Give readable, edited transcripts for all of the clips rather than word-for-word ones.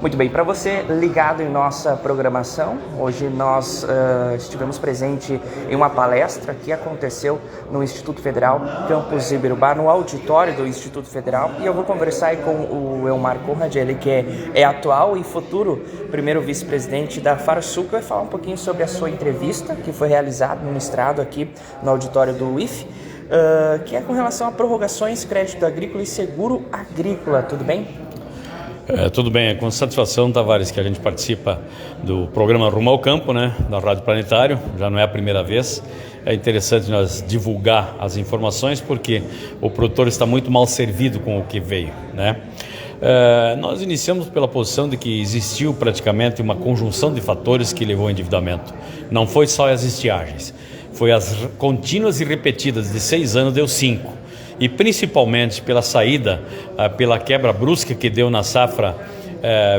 Muito bem, para você ligado em nossa programação, hoje nós estivemos presente em uma palestra que aconteceu no Instituto Federal Campus Iberubá, no auditório do Instituto Federal, e eu vou conversar aí com o Elmar Conrad, ele que é atual e futuro primeiro vice-presidente da Farsul, que vai falar um pouquinho sobre a sua entrevista que foi realizada, ministrado aqui no auditório do IF, que é com relação a prorrogações, crédito agrícola e seguro agrícola, tudo bem? Tudo bem, é com satisfação, Tavares, que a gente participa do programa Rumo ao Campo, né, da Rádio Planetário. Já não é a primeira vez. É interessante nós divulgar as informações porque o produtor está muito mal servido com o que veio, né? Nós iniciamos pela posição de que existiu praticamente uma conjunção de fatores que levou ao endividamento. Não foi só as estiagens, foi as contínuas e repetidas de 6 anos, deu 5. E principalmente pela saída, pela quebra brusca que deu na safra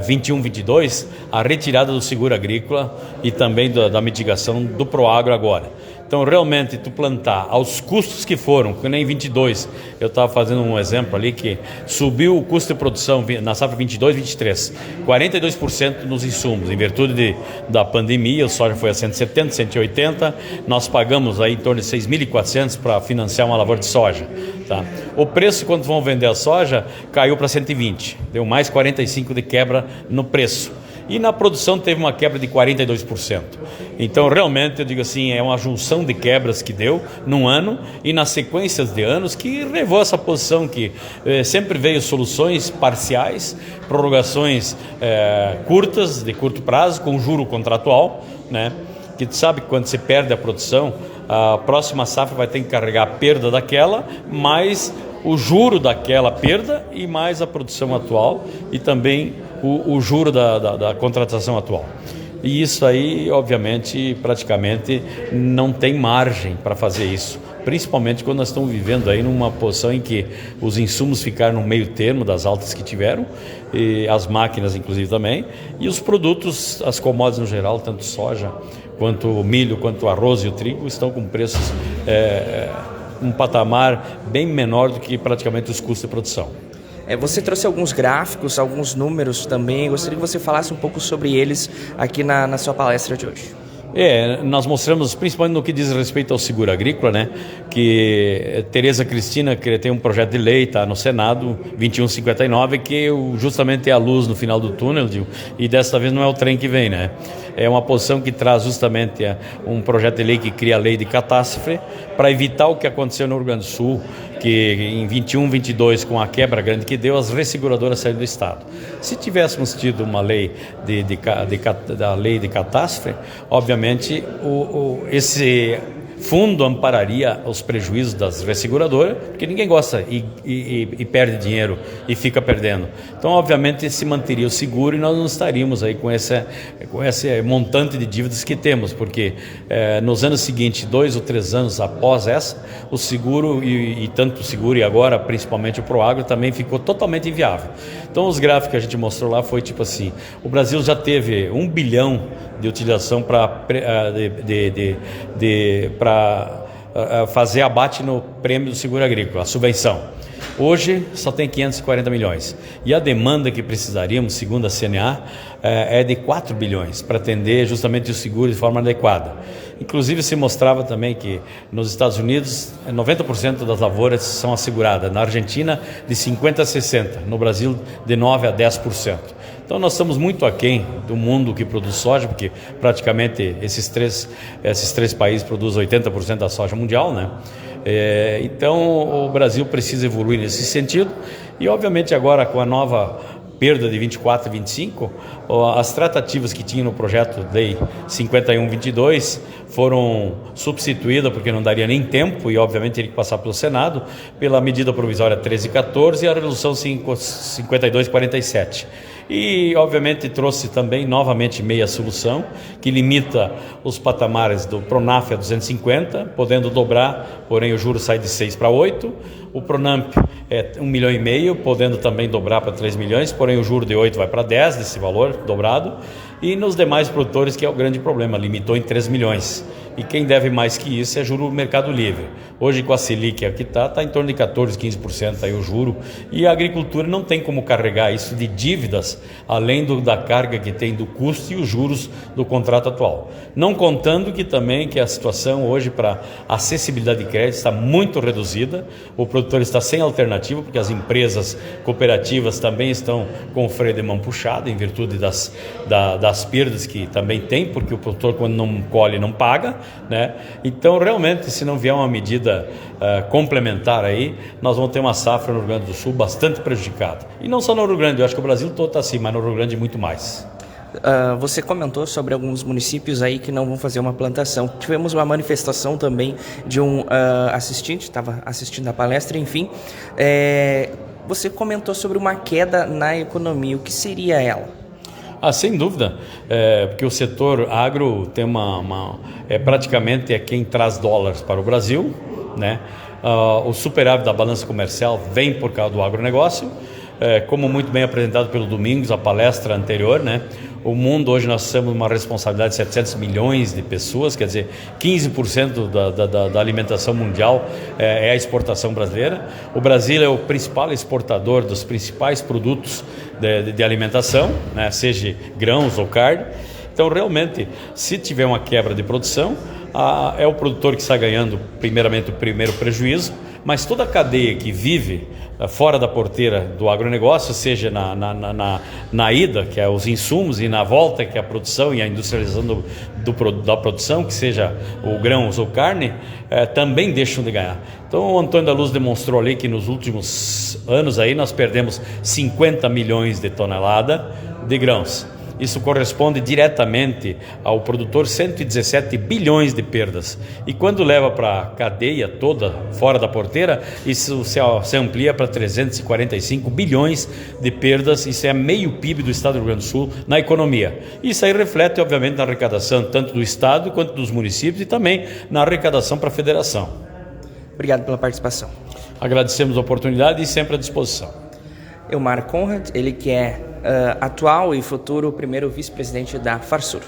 21-22, a retirada do seguro agrícola e também da mitigação do Proagro agora. Então, realmente, tu plantar aos custos que foram, que nem 22, eu estava fazendo um exemplo ali que subiu o custo de produção na safra 22-23, 42% nos insumos, em virtude da pandemia, o soja foi a 170, 180, nós pagamos aí em torno de 6.400 para financiar uma lavoura de soja. Tá? O preço, quando vão vender a soja, caiu para 120, deu mais 45% de quebra no preço. E na produção teve uma quebra de 42%. Então, realmente, eu digo assim, é uma junção de quebras que deu num ano e nas sequências de anos que levou essa posição que sempre veio soluções parciais, prorrogações curtas, de curto prazo, com juro contratual, né? Que tu sabe que quando se perde a produção, a próxima safra vai ter que carregar a perda daquela, mais o juro daquela perda e mais a produção atual e também o juro da contratação atual. E isso aí, obviamente, praticamente não tem margem para fazer isso, principalmente quando nós estamos vivendo aí numa posição em que os insumos ficaram no meio termo das altas que tiveram, e as máquinas inclusive também, e os produtos, as commodities no geral, tanto soja, quanto o milho, quanto o arroz e o trigo, estão com preços um patamar bem menor do que praticamente os custos de produção. Você trouxe alguns gráficos, alguns números também. Gostaria que você falasse um pouco sobre eles aqui na sua palestra de hoje. Nós mostramos, principalmente no que diz respeito ao seguro agrícola, né, que Tereza Cristina tem um projeto de lei, está no Senado, 2159, que justamente é a luz no final do túnel, e desta vez não é o trem que vem, né? É uma posição que traz justamente um projeto de lei que cria a lei de catástrofe para evitar o que aconteceu no Rio Grande do Sul, que em 21-22, com a quebra grande que deu, as resseguradoras saíram do Estado. Se tivéssemos tido uma lei da lei de catástrofe, obviamente esse fundo ampararia os prejuízos das resseguradoras, porque ninguém gosta e perde dinheiro e fica perdendo. Então, obviamente, se manteria o seguro e nós não estaríamos aí com esse montante de dívidas que temos, porque nos anos seguintes, 2 ou 3 anos após essa, o seguro e tanto o seguro e agora principalmente o Proagro também ficou totalmente inviável. Então, os gráficos que a gente mostrou lá foi tipo assim: o Brasil já teve 1 bilhão de utilização para fazer abate no prêmio do seguro agrícola, a subvenção. Hoje só tem 540 milhões. E a demanda que precisaríamos, segundo a CNA, é de 4 bilhões para atender justamente o seguro de forma adequada. Inclusive se mostrava também que nos Estados Unidos 90% das lavouras são asseguradas, na Argentina de 50% a 60%, no Brasil de 9% a 10%. Então nós estamos muito aquém do mundo que produz soja, porque praticamente esses três países produzem 80% da soja mundial, né? Então o Brasil precisa evoluir nesse sentido e obviamente agora com a nova perda de 24 e 25, as tratativas que tinha no projeto de lei 51-22 foram substituídas porque não daria nem tempo e obviamente teria que passar pelo Senado, pela medida provisória 1314 e a resolução 5247. E, obviamente, trouxe também, novamente, meia solução, que limita os patamares do Pronaf a 250, podendo dobrar, porém o juro sai de 6 para 8, O Pronamp é 1,5 milhão, podendo também dobrar para 3 milhões, porém o juro de 8 vai para 10 desse valor dobrado. E nos demais produtores, que é o grande problema, limitou em 3 milhões. E quem deve mais que isso é juro Mercado Livre. Hoje com a Selic que está em torno de 14, 15% aí o juro. E a agricultura não tem como carregar isso de dívidas, além da carga que tem do custo e os juros do contrato atual. Não contando que a situação hoje para acessibilidade de crédito está muito reduzida. O produtor está sem alternativa, porque as empresas cooperativas também estão com o freio de mão puxado, em virtude das perdas que também tem, porque o produtor, quando não colhe, não paga, né? Então, realmente, se não vier uma medida complementar aí, nós vamos ter uma safra no Rio Grande do Sul bastante prejudicada. E não só no Rio Grande, eu acho que o Brasil todo está assim, mas no Rio Grande muito mais. Você comentou sobre alguns municípios aí que não vão fazer uma plantação. Tivemos uma manifestação também de um assistente, estava assistindo a palestra, enfim. Você comentou sobre uma queda na economia. O que seria ela? Sem dúvida, porque o setor agro tem praticamente quem traz dólares para o Brasil, né? O superávit da balança comercial vem por causa do agronegócio, como muito bem apresentado pelo Domingos, a palestra anterior, né? O mundo hoje nós temos uma responsabilidade de 700 milhões de pessoas, quer dizer, 15% da alimentação mundial é a exportação brasileira. O Brasil é o principal exportador dos principais produtos de alimentação, né, seja grãos ou carne. Então, realmente, se tiver uma quebra de produção, é o produtor que está ganhando primeiramente o primeiro prejuízo, mas toda a cadeia que vive fora da porteira do agronegócio, seja na ida, que é os insumos, e na volta, que é a produção e a industrialização da produção, que seja o grãos ou carne, também deixam de ganhar. Então o Antônio da Luz demonstrou ali que nos últimos anos aí nós perdemos 50 milhões de toneladas de grãos. Isso corresponde diretamente ao produtor 117 bilhões de perdas. E quando leva para a cadeia toda, fora da porteira, isso se amplia para 345 bilhões de perdas. Isso é meio PIB do estado do Rio Grande do Sul na economia. Isso aí reflete, obviamente, na arrecadação tanto do estado quanto dos municípios e também na arrecadação para a federação. Obrigado pela participação. Agradecemos a oportunidade e sempre à disposição. Elmar Conrad, ele que é atual e futuro primeiro vice-presidente da Farsur.